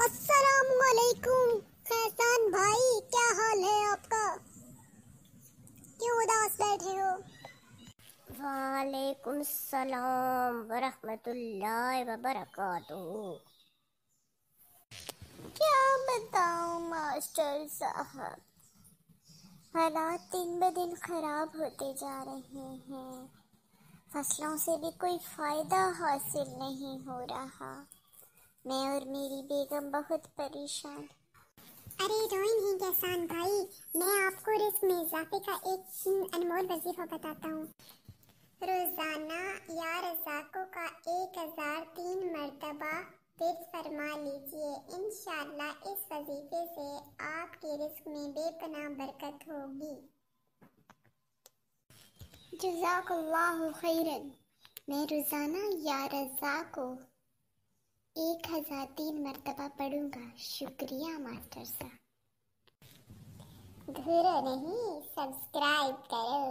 السلام علیکم فیضان بھائی، کیا حال ہے آپ کا؟ کیوں اداس بیٹھے ہو؟ وعلیکم السلام ورحمۃ اللہ وبرکاتہ۔ کیا بتاؤں ماسٹر صاحب، حالات دن بہ دن خراب ہوتے جا رہے ہیں، فصلوں سے بھی کوئی فائدہ حاصل نہیں ہو رہا، میں اور میری بیگم بہت پریشان۔ ارے روئیں نہیں کیسان بھائی، میں آپ کو رزق میں اضافے کا ایک انمول وظیفہ بتاتا ہوں۔ روزانہ یا رزاقوں کا 1003 مرتبہ ورد فرما لیجئے، انشاءاللہ اس وظیفے سے آپ کے رزق میں بے پناہ برکت ہوگی۔ جزاک اللہ خیرن، میں روزانہ یا رزاق کو 1003 مرتبہ پڑھوں گا، شکریہ ماسٹر صاحب۔ گھرو نہیں، سبسکرائب کرو۔